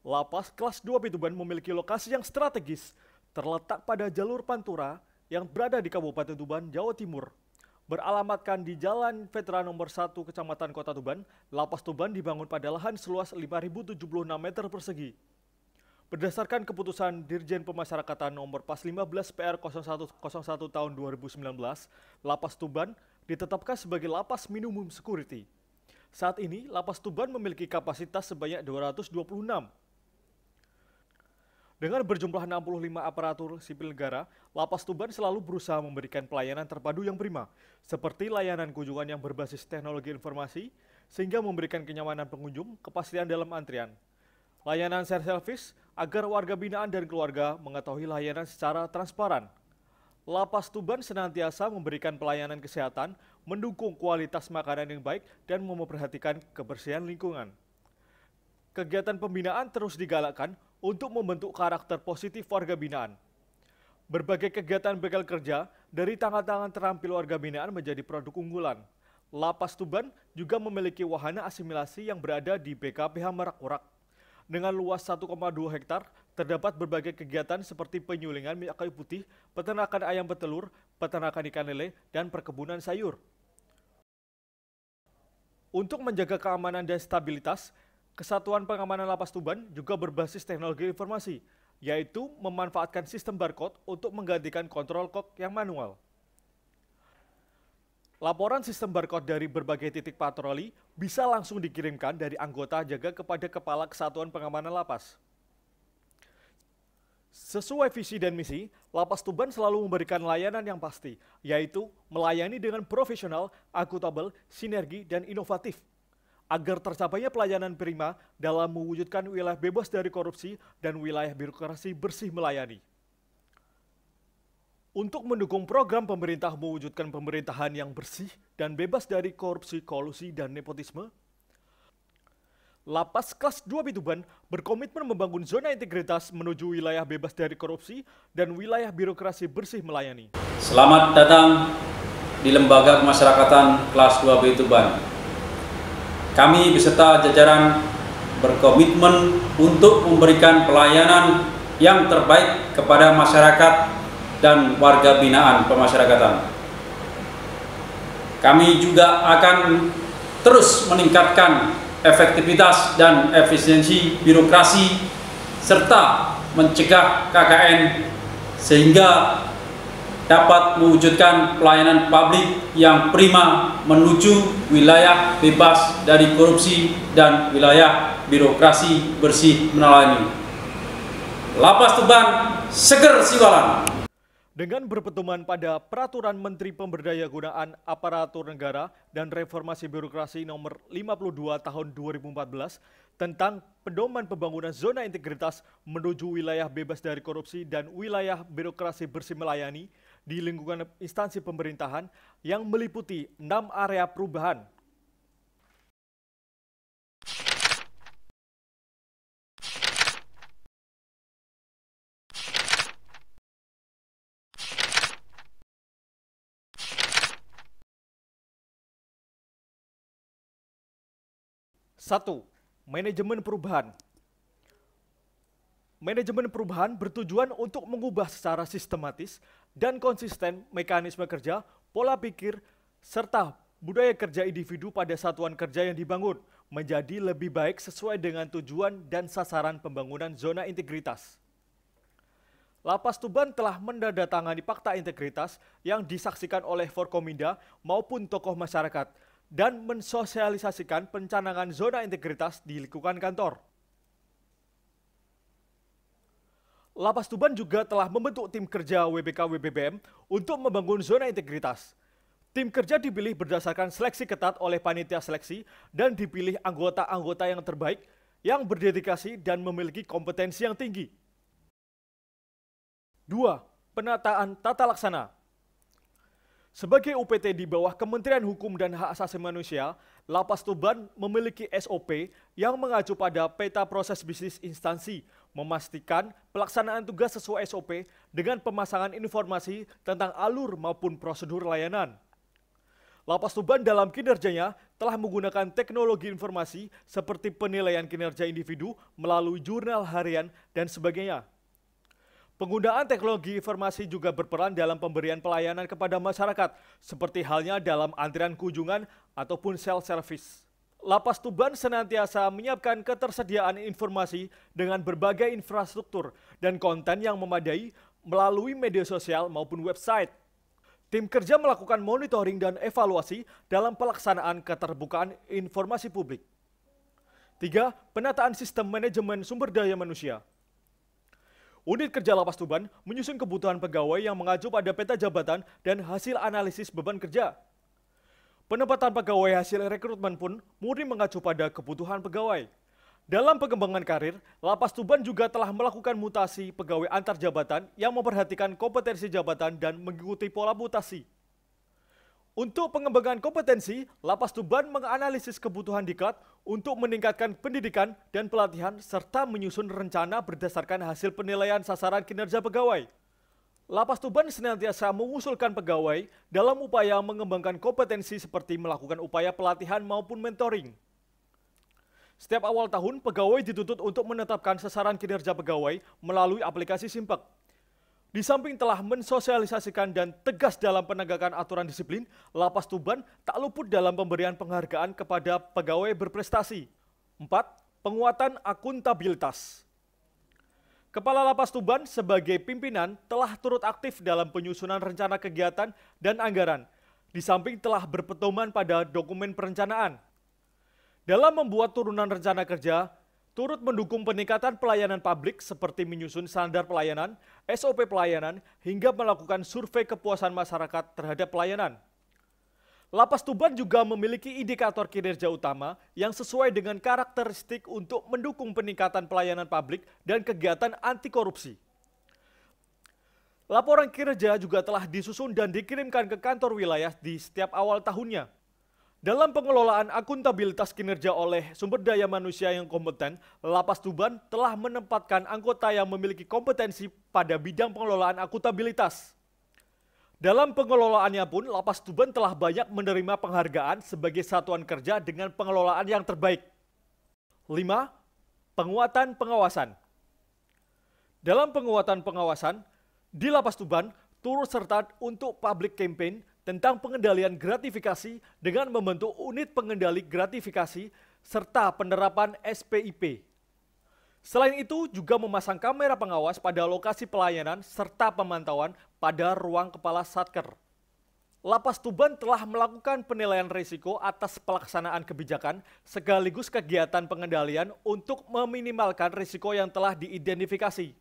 Lapas kelas 2 Pituban memiliki lokasi yang strategis, terletak pada jalur Pantura yang berada di Kabupaten Tuban, Jawa Timur. Beralamatkan di Jalan Veteran nomor 1 Kecamatan Kota Tuban, Lapas Tuban dibangun pada lahan seluas 5.076 meter persegi. Berdasarkan keputusan Dirjen Pemasyarakatan nomor Pas 15 PR 0101 tahun 2019, Lapas Tuban ditetapkan sebagai lapas minimum security. Saat ini, Lapas Tuban memiliki kapasitas sebanyak 226. Dengan berjumlah 65 aparatur sipil negara, Lapas Tuban selalu berusaha memberikan pelayanan terpadu yang prima, seperti layanan kunjungan yang berbasis teknologi informasi, sehingga memberikan kenyamanan pengunjung, kepastian dalam antrian. Layanan self-service agar warga binaan dan keluarga mengetahui layanan secara transparan. Lapas Tuban senantiasa memberikan pelayanan kesehatan, mendukung kualitas makanan yang baik, dan memperhatikan kebersihan lingkungan. Kegiatan pembinaan terus digalakkan untuk membentuk karakter positif warga binaan. Berbagai kegiatan bekal kerja dari tangan-tangan terampil warga binaan menjadi produk unggulan. Lapas Tuban juga memiliki wahana asimilasi yang berada di BKPH Merak-Urak. Dengan luas 1,2 hektar, terdapat berbagai kegiatan seperti penyulingan minyak kayu putih, peternakan ayam petelur, peternakan ikan lele, dan perkebunan sayur. Untuk menjaga keamanan dan stabilitas, Kesatuan Pengamanan Lapas Tuban juga berbasis teknologi informasi, yaitu memanfaatkan sistem barcode untuk menggantikan kontrol kok yang manual. Laporan sistem barcode dari berbagai titik patroli bisa langsung dikirimkan dari anggota jaga kepada Kepala Kesatuan Pengamanan Lapas. Sesuai visi dan misi, Lapas Tuban selalu memberikan layanan yang pasti, yaitu melayani dengan profesional, akuntabel, sinergi, dan inovatif, agar tercapainya pelayanan prima dalam mewujudkan wilayah bebas dari korupsi dan wilayah birokrasi bersih melayani. Untuk mendukung program pemerintah mewujudkan pemerintahan yang bersih dan bebas dari korupsi, kolusi, dan nepotisme, Lapas kelas 2 Pituban berkomitmen membangun zona integritas menuju wilayah bebas dari korupsi dan wilayah birokrasi bersih melayani. Selamat datang di Lembaga Pemasyarakatan kelas 2 Pituban. Kami beserta jajaran berkomitmen untuk memberikan pelayanan yang terbaik kepada masyarakat dan warga binaan pemasyarakatan. Kami juga akan terus meningkatkan efektivitas dan efisiensi birokrasi serta mencegah KKN sehingga dapat mewujudkan pelayanan publik yang prima menuju wilayah bebas dari korupsi dan wilayah birokrasi bersih melayani. Lapas Tuban seger siwalan. Dengan berpedoman pada Peraturan Menteri Pemberdayagunaan Aparatur Negara dan Reformasi Birokrasi Nomor 52 Tahun 2014 tentang pedoman pembangunan zona integritas menuju wilayah bebas dari korupsi dan wilayah birokrasi bersih melayani di lingkungan instansi pemerintahan yang meliputi 6 area perubahan. Satu, manajemen perubahan. Manajemen perubahan bertujuan untuk mengubah secara sistematis dan konsisten mekanisme kerja, pola pikir, serta budaya kerja individu pada satuan kerja yang dibangun menjadi lebih baik sesuai dengan tujuan dan sasaran pembangunan zona integritas. Lapas Tuban telah menandatangani Fakta Integritas yang disaksikan oleh Forkominda maupun tokoh masyarakat dan mensosialisasikan pencanangan zona integritas di lingkungan kantor. Lapas Tuban juga telah membentuk tim kerja WBK WBBM untuk membangun zona integritas. Tim kerja dipilih berdasarkan seleksi ketat oleh panitia seleksi dan dipilih anggota-anggota yang terbaik yang berdedikasi dan memiliki kompetensi yang tinggi. 2. Penataan tata laksana. Sebagai UPT di bawah Kementerian Hukum dan Hak Asasi Manusia, Lapas Tuban memiliki SOP yang mengacu pada peta proses bisnis instansi, memastikan pelaksanaan tugas sesuai SOP dengan pemasangan informasi tentang alur maupun prosedur layanan. Lapas Tuban dalam kinerjanya telah menggunakan teknologi informasi seperti penilaian kinerja individu melalui jurnal harian dan sebagainya. Penggunaan teknologi informasi juga berperan dalam pemberian pelayanan kepada masyarakat, seperti halnya dalam antrian kunjungan ataupun self-service. Lapas Tuban senantiasa menyiapkan ketersediaan informasi dengan berbagai infrastruktur dan konten yang memadai melalui media sosial maupun website. Tim kerja melakukan monitoring dan evaluasi dalam pelaksanaan keterbukaan informasi publik. 3. Penataan sistem manajemen sumber daya manusia. Unit kerja Lapas Tuban menyusun kebutuhan pegawai yang mengacu pada peta jabatan dan hasil analisis beban kerja. Penempatan pegawai hasil rekrutmen pun murni mengacu pada kebutuhan pegawai. Dalam pengembangan karir, Lapas Tuban juga telah melakukan mutasi pegawai antar jabatan yang memperhatikan kompetensi jabatan dan mengikuti pola mutasi. Untuk pengembangan kompetensi, Lapas Tuban menganalisis kebutuhan diklat untuk meningkatkan pendidikan dan pelatihan serta menyusun rencana berdasarkan hasil penilaian sasaran kinerja pegawai. Lapas Tuban senantiasa mengusulkan pegawai dalam upaya mengembangkan kompetensi seperti melakukan upaya pelatihan maupun mentoring. Setiap awal tahun, pegawai dituntut untuk menetapkan sasaran kinerja pegawai melalui aplikasi Simpak. Di samping telah mensosialisasikan dan tegas dalam penegakan aturan disiplin, Lapas Tuban tak luput dalam pemberian penghargaan kepada pegawai berprestasi. 4. Penguatan akuntabilitas. Kepala Lapas Tuban sebagai pimpinan telah turut aktif dalam penyusunan rencana kegiatan dan anggaran, di samping telah berpedoman pada dokumen perencanaan. Dalam membuat turunan rencana kerja, turut mendukung peningkatan pelayanan publik seperti menyusun standar pelayanan, SOP pelayanan, hingga melakukan survei kepuasan masyarakat terhadap pelayanan. Lapas Tuban juga memiliki indikator kinerja utama yang sesuai dengan karakteristik untuk mendukung peningkatan pelayanan publik dan kegiatan anti korupsi. Laporan kinerja juga telah disusun dan dikirimkan ke kantor wilayah di setiap awal tahunnya. Dalam pengelolaan akuntabilitas kinerja oleh sumber daya manusia yang kompeten, Lapas Tuban telah menempatkan anggota yang memiliki kompetensi pada bidang pengelolaan akuntabilitas. Dalam pengelolaannya pun, Lapas Tuban telah banyak menerima penghargaan sebagai satuan kerja dengan pengelolaan yang terbaik. 5. Penguatan pengawasan. Dalam penguatan pengawasan, di Lapas Tuban turut serta untuk public campaign tentang pengendalian gratifikasi dengan membentuk unit pengendali gratifikasi serta penerapan SPIP. Selain itu juga memasang kamera pengawas pada lokasi pelayanan serta pemantauan pada ruang kepala satker. Lapas Tuban telah melakukan penilaian risiko atas pelaksanaan kebijakan sekaligus kegiatan pengendalian untuk meminimalkan risiko yang telah diidentifikasi.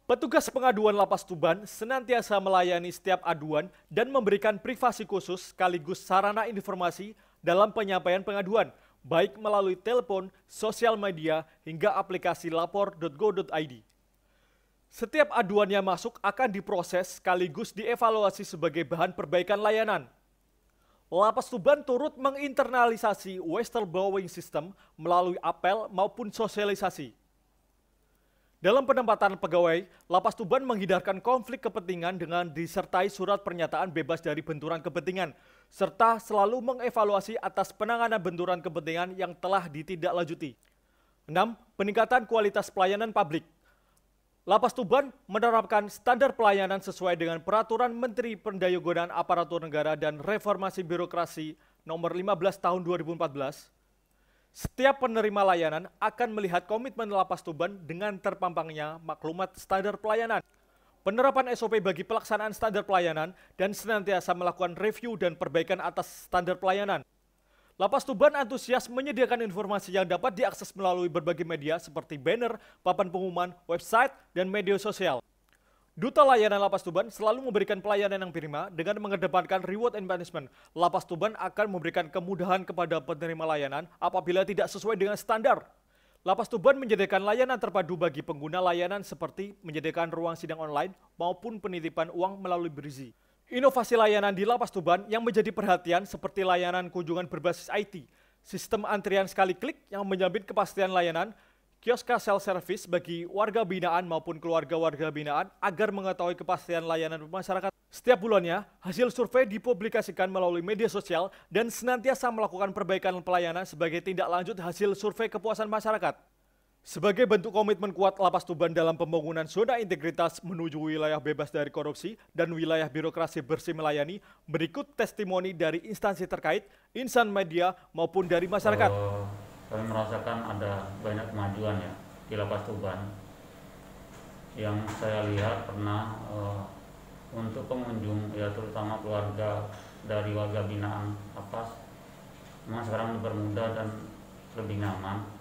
Petugas pengaduan Lapas Tuban senantiasa melayani setiap aduan dan memberikan privasi khusus sekaligus sarana informasi dalam penyampaian pengaduan, baik melalui telepon, sosial media, hingga aplikasi lapor.go.id. Setiap aduan yang masuk akan diproses sekaligus dievaluasi sebagai bahan perbaikan layanan. Lapas Tuban turut menginternalisasi whistleblowing system melalui apel maupun sosialisasi. Dalam penempatan pegawai, Lapas Tuban menghindarkan konflik kepentingan dengan disertai surat pernyataan bebas dari benturan kepentingan, serta selalu mengevaluasi atas penanganan benturan kepentingan yang telah ditindaklanjuti. 6. Peningkatan kualitas pelayanan publik. Lapas Tuban menerapkan standar pelayanan sesuai dengan Peraturan Menteri Pendayagunaan Aparatur Negara dan Reformasi Birokrasi Nomor 15 Tahun 2014. Setiap penerima layanan akan melihat komitmen Lapas Tuban dengan terpampangnya maklumat standar pelayanan, penerapan SOP bagi pelaksanaan standar pelayanan, dan senantiasa melakukan review dan perbaikan atas standar pelayanan. Lapas Tuban antusias menyediakan informasi yang dapat diakses melalui berbagai media seperti banner, papan pengumuman, website, dan media sosial. Duta Layanan Lapas Tuban selalu memberikan pelayanan yang prima dengan mengedepankan reward and punishment. Lapas Tuban akan memberikan kemudahan kepada penerima layanan apabila tidak sesuai dengan standar. Lapas Tuban menyediakan layanan terpadu bagi pengguna layanan seperti menyediakan ruang sidang online maupun penitipan uang melalui Brizi. Inovasi layanan di Lapas Tuban yang menjadi perhatian seperti layanan kunjungan berbasis IT, sistem antrian sekali klik yang menjamin kepastian layanan, Kiosk self-service bagi warga binaan maupun keluarga-warga binaan agar mengetahui kepastian layanan masyarakat. Setiap bulannya, hasil survei dipublikasikan melalui media sosial dan senantiasa melakukan perbaikan pelayanan sebagai tindak lanjut hasil survei kepuasan masyarakat. Sebagai bentuk komitmen kuat Lapas Tuban dalam pembangunan zona integritas menuju wilayah bebas dari korupsi dan wilayah birokrasi bersih melayani, berikut testimoni dari instansi terkait, insan media maupun dari masyarakat. Kami merasakan ada banyak kemajuan ya di Lapas Tuban. Yang saya lihat pernah untuk pengunjung ya terutama keluarga dari warga binaan lapas memang sekarang dipermudah dan lebih nyaman.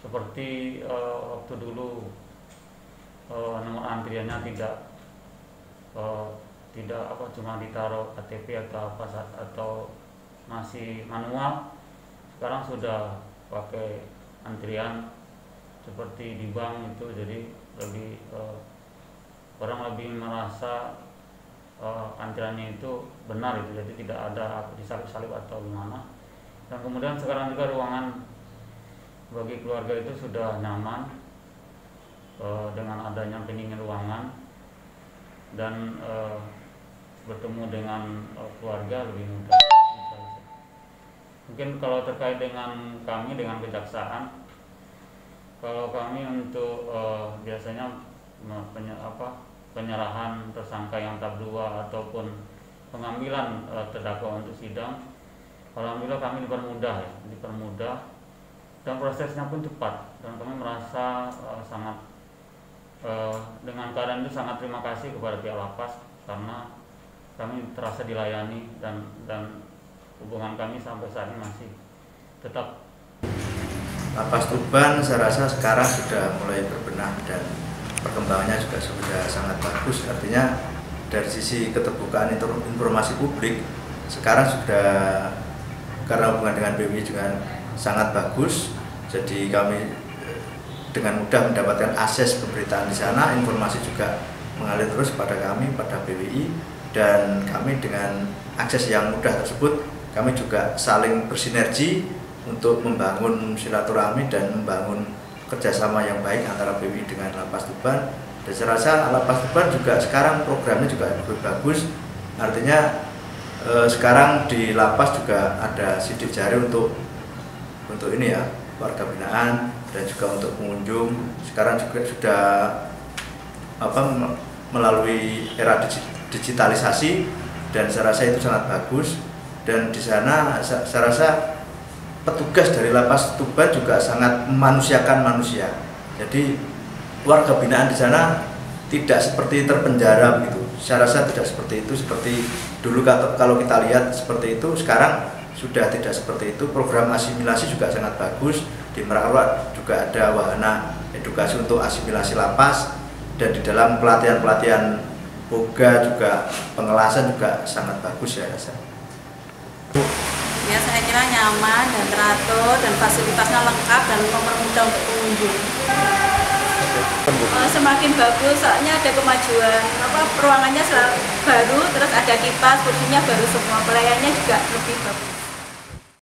Seperti waktu dulu nomor antriannya tidak cuma ditaruh KTP atau apa atau masih manual. Sekarang sudah pakai antrian seperti di bank itu, jadi lebih orang lebih merasa antriannya itu benar itu, jadi tidak ada disalip-salip atau gimana. Dan kemudian sekarang juga ruangan bagi keluarga itu sudah nyaman dengan adanya pendingin ruangan dan bertemu dengan keluarga lebih mudah. Mungkin kalau terkait dengan kami dengan kejaksaan, kalau kami untuk biasanya penyerahan tersangka yang tahap 2 ataupun pengambilan terdakwa untuk sidang, alhamdulillah kami dipermudah dan prosesnya pun cepat, dan kami merasa sangat dengan keadaan itu sangat terima kasih kepada pihak lapas karena kami terasa dilayani dan hubungan kami sampai saat ini masih tetap. Lapas Tuban saya rasa sekarang sudah mulai berbenah dan perkembangannya juga sudah sangat bagus. Artinya dari sisi keterbukaan informasi publik sekarang sudah, karena hubungan dengan BWI juga sangat bagus. Jadi kami dengan mudah mendapatkan akses pemberitaan di sana, informasi juga mengalir terus pada kami, pada BWI, dan kami dengan akses yang mudah tersebut kami juga saling bersinergi untuk membangun silaturahmi dan membangun kerjasama yang baik antara BWI dengan Lapas Tuban. Dan saya rasa Lapas Tuban juga sekarang programnya juga lebih bagus. Artinya sekarang di lapas juga ada sidik jari untuk ini ya, warga binaan dan juga untuk pengunjung. Sekarang juga sudah melalui era digitalisasi dan saya rasa itu sangat bagus. Dan di sana saya rasa petugas dari Lapas Tuban juga sangat memanusiakan manusia. Jadi warga binaan di sana tidak seperti terpenjara begitu. Saya rasa tidak seperti itu, seperti dulu kalau kita lihat seperti itu, sekarang sudah tidak seperti itu. Program asimilasi juga sangat bagus. Di Merak juga ada wahana edukasi untuk asimilasi lapas, dan di dalam pelatihan-pelatihan boga juga pengelasan juga sangat bagus saya rasa. Ya, saya kira nyaman dan teratur dan fasilitasnya lengkap dan mempermudah untuk pengunjung. Semakin bagus, soalnya ada kemajuan. Ruangannya baru, terus ada kipas, kursinya baru semua, pelayannya juga lebih bagus.